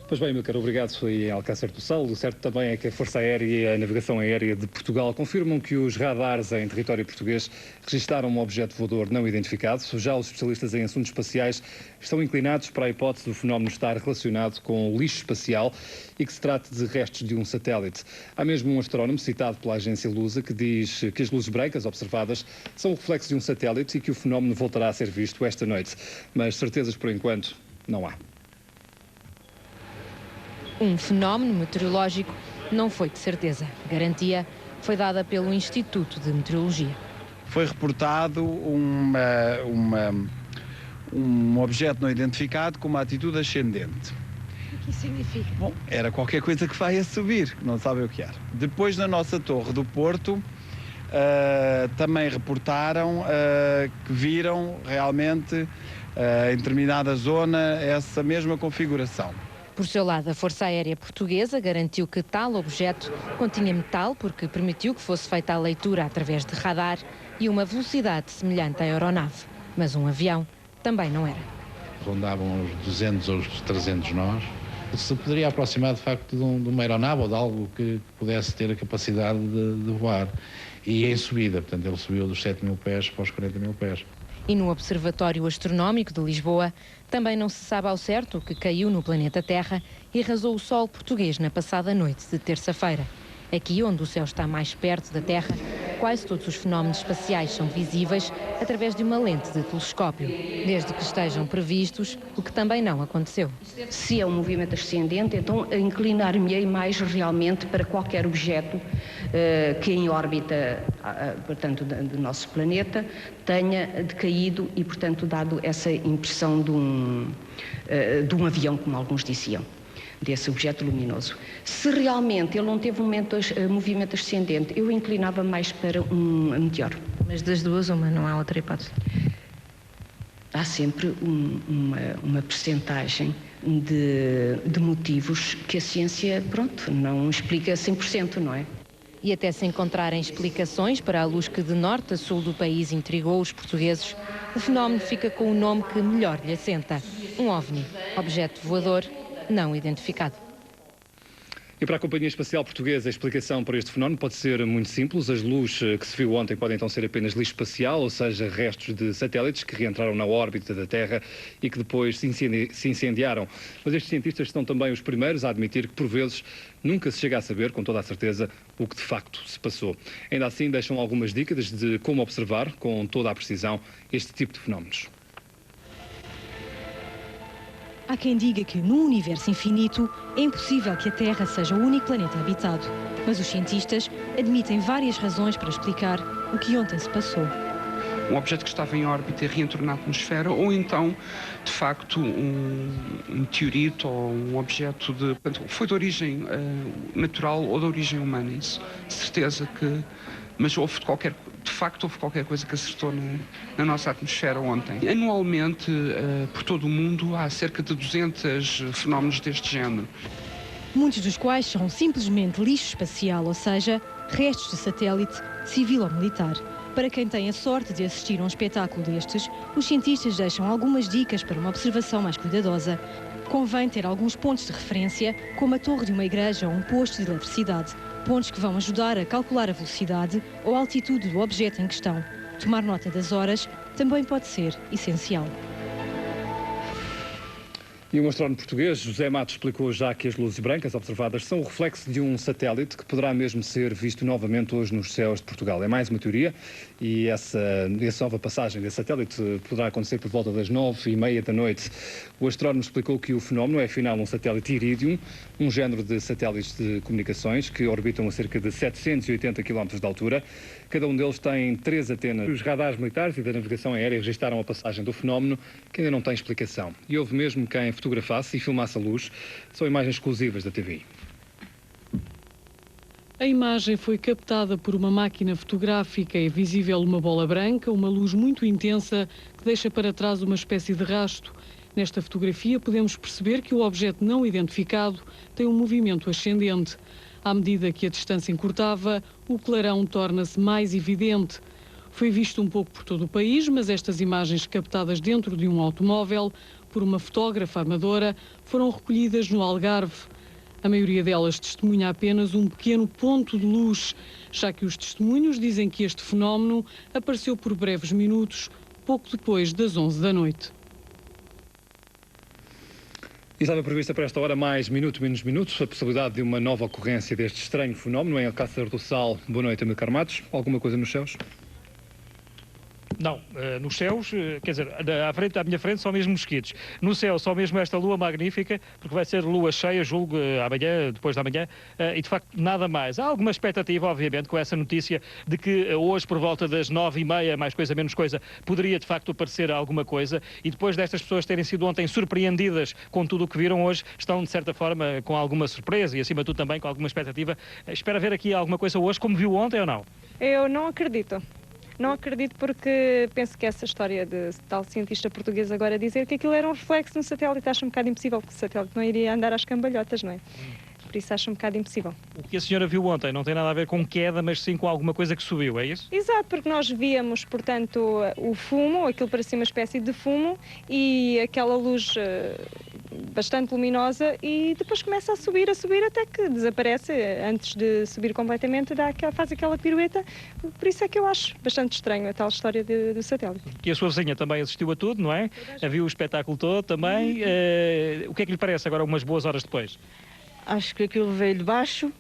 Pois bem, meu caro, obrigado. Foi em Alcácer do Sal. O certo também é que a Força Aérea e a Navegação Aérea de Portugal confirmam que os radares em território português registaram um objeto voador não identificado. Já os especialistas em assuntos espaciais estão inclinados para a hipótese do fenómeno estar relacionado com o lixo espacial e que se trate de restos de um satélite. Há mesmo um astrónomo citado pela agência Lusa que diz que as luzes brancas observadas são o reflexo de um satélite e que o fenómeno voltará a ser visto esta noite. Mas certezas, por enquanto, não há. Um fenómeno meteorológico não foi de certeza. Garantia foi dada pelo Instituto de Meteorologia. Foi reportado um objeto não identificado com uma atitude ascendente. O que isso significa? Bom, era qualquer coisa que vai a subir, não sabem o que era. Depois, na nossa torre do Porto, também reportaram que viram realmente em determinada zona essa mesma configuração. Por seu lado, a Força Aérea Portuguesa garantiu que tal objeto continha metal porque permitiu que fosse feita a leitura através de radar e uma velocidade semelhante à aeronave. Mas um avião também não era. Rondavam os 200 ou os 300 nós. Se poderia aproximar de facto de uma aeronave ou de algo que pudesse ter a capacidade de voar. E em subida, portanto ele subiu dos 7.000 pés para os 40.000 pés. E no Observatório Astronómico de Lisboa também não se sabe ao certo o que caiu no planeta Terra e arrasou o solo português na passada noite de terça-feira. Aqui, onde o céu está mais perto da Terra, quase todos os fenómenos espaciais são visíveis através de uma lente de telescópio, desde que estejam previstos, o que também não aconteceu. Se é um movimento ascendente, então inclinar-me-ei mais realmente para qualquer objeto que em órbita, portanto, do nosso planeta, tenha decaído e, portanto, dado essa impressão de um avião, como alguns diziam, desse objeto luminoso. Se realmente ele não teve um movimento ascendente, eu inclinava mais para um meteoro. Mas das duas, uma, não há outra hipótese? Há sempre uma percentagem de motivos que a ciência, pronto, não explica 100%, não é? E até se encontrarem explicações para a luz que de norte a sul do país intrigou os portugueses, o fenómeno fica com o nome que melhor lhe assenta: um OVNI, objeto voador não identificado. E para a Companhia Espacial Portuguesa, a explicação para este fenómeno pode ser muito simples. As luzes que se viu ontem podem então ser apenas lixo espacial, ou seja, restos de satélites que reentraram na órbita da Terra e que depois se incendiaram. Mas estes cientistas são também os primeiros a admitir que, por vezes, nunca se chega a saber, com toda a certeza, o que de facto se passou. Ainda assim, deixam algumas dicas de como observar, com toda a precisão, este tipo de fenómenos. Há quem diga que, num universo infinito, é impossível que a Terra seja o único planeta habitado. Mas os cientistas admitem várias razões para explicar o que ontem se passou. Um objeto que estava em órbita e reentrou na atmosfera, ou então, de facto, um meteorito ou um objeto foi de origem natural ou de origem humana. Isso, certeza que... Mas houve qualquer coisa que acertou na nossa atmosfera ontem. Anualmente, por todo o mundo, há cerca de 200 fenómenos deste género. Muitos dos quais são simplesmente lixo espacial, ou seja, restos de satélite, civil ou militar. Para quem tem a sorte de assistir a um espetáculo destes, os cientistas deixam algumas dicas para uma observação mais cuidadosa. Convém ter alguns pontos de referência, como a torre de uma igreja ou um posto de eletricidade. Pontos que vão ajudar a calcular a velocidade ou a altitude do objeto em questão. Tomar nota das horas também pode ser essencial. E um astrónomo português, José Matos, explicou já que as luzes brancas observadas são o reflexo de um satélite que poderá mesmo ser visto novamente hoje nos céus de Portugal. É mais uma teoria e essa nova passagem desse satélite poderá acontecer por volta das 9h30 da noite. O astrónomo explicou que o fenómeno é afinal um satélite Iridium, um género de satélites de comunicações que orbitam a cerca de 780 km de altura. Cada um deles tem 3 antenas. Os radares militares e da navegação aérea registaram a passagem do fenómeno, que ainda não tem explicação. E houve mesmo quem fotografasse e filmasse a luz. São imagens exclusivas da TVI. A imagem foi captada por uma máquina fotográfica. É visível uma bola branca, uma luz muito intensa que deixa para trás uma espécie de rasto. Nesta fotografia podemos perceber que o objeto não identificado tem um movimento ascendente. À medida que a distância encurtava, o clarão torna-se mais evidente. Foi visto um pouco por todo o país, mas estas imagens captadas dentro de um automóvel por uma fotógrafa amadora foram recolhidas no Algarve. A maioria delas testemunha apenas um pequeno ponto de luz, já que os testemunhos dizem que este fenómeno apareceu por breves minutos, pouco depois das 11 da noite. E estava prevista para esta hora mais minuto, menos minutos, a possibilidade de uma nova ocorrência deste estranho fenómeno em Alcácer do Sal. Boa noite, Amílcar Matos. Alguma coisa nos céus? Não, nos céus, quer dizer, à minha frente só mesmo mosquitos. No céu só mesmo esta lua magnífica, porque vai ser lua cheia, julgo, amanhã, depois da manhã, e de facto nada mais. Há alguma expectativa, obviamente, com essa notícia de que hoje, por volta das 9h30, mais coisa, menos coisa, poderia de facto aparecer alguma coisa, e depois destas pessoas terem sido ontem surpreendidas com tudo o que viram hoje, estão de certa forma com alguma surpresa e acima de tudo também com alguma expectativa. Espera ver aqui alguma coisa hoje, como viu ontem ou não? Eu não acredito. Não acredito porque penso que essa história de tal cientista português agora dizer que aquilo era um reflexo no satélite, acho um bocado impossível, porque o satélite não iria andar às cambalhotas, não é? Por isso acho um bocado impossível. O que a senhora viu ontem não tem nada a ver com queda, mas sim com alguma coisa que subiu, é isso? Exato, porque nós víamos, portanto, o fumo, aquilo parecia uma espécie de fumo e aquela luz bastante luminosa e depois começa a subir até que desaparece, antes de subir completamente, faz aquela pirueta, por isso é que eu acho bastante estranho a tal história do satélite. E a sua vizinha também assistiu a tudo, não é? Viu o espetáculo todo também. O que é que lhe parece agora, umas boas horas depois? Acho que aquilo veio de baixo,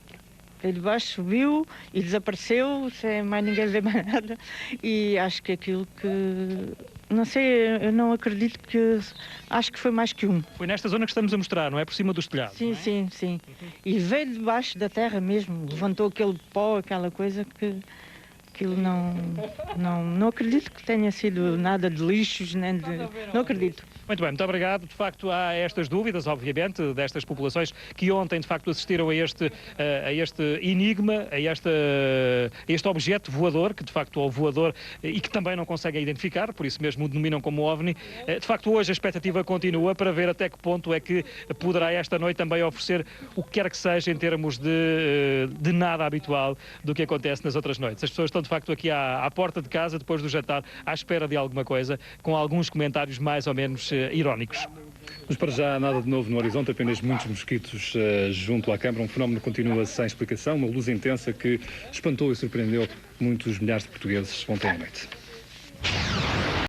subiu e desapareceu, sem mais ninguém ver mais nada. E acho que aquilo que... Não sei, eu não acredito que... Acho que foi mais que um. Foi nesta zona que estamos a mostrar, não é? Por cima dos telhados. Sim, sim, sim. E veio de baixo da terra mesmo, levantou aquele pó, aquela coisa que... Aquilo não acredito que tenha sido nada de lixos, nem de... Não acredito. Muito bem, muito obrigado. De facto, há estas dúvidas, obviamente, destas populações que ontem, de facto, assistiram a este enigma, a este objeto voador, que de facto é o voador e que também não conseguem identificar, por isso mesmo o denominam como OVNI. De facto, hoje a expectativa continua para ver até que ponto é que poderá esta noite também oferecer o que quer que seja em termos de nada habitual do que acontece nas outras noites. As pessoas estão, de facto, aqui à porta de casa, depois do jantar, à espera de alguma coisa, com alguns comentários mais ou menos irónicos. Mas para já nada de novo no horizonte, apenas muitos mosquitos junto à Câmara. Um fenómeno que continua sem explicação, uma luz intensa que espantou e surpreendeu muitos milhares de portugueses ontem à noite.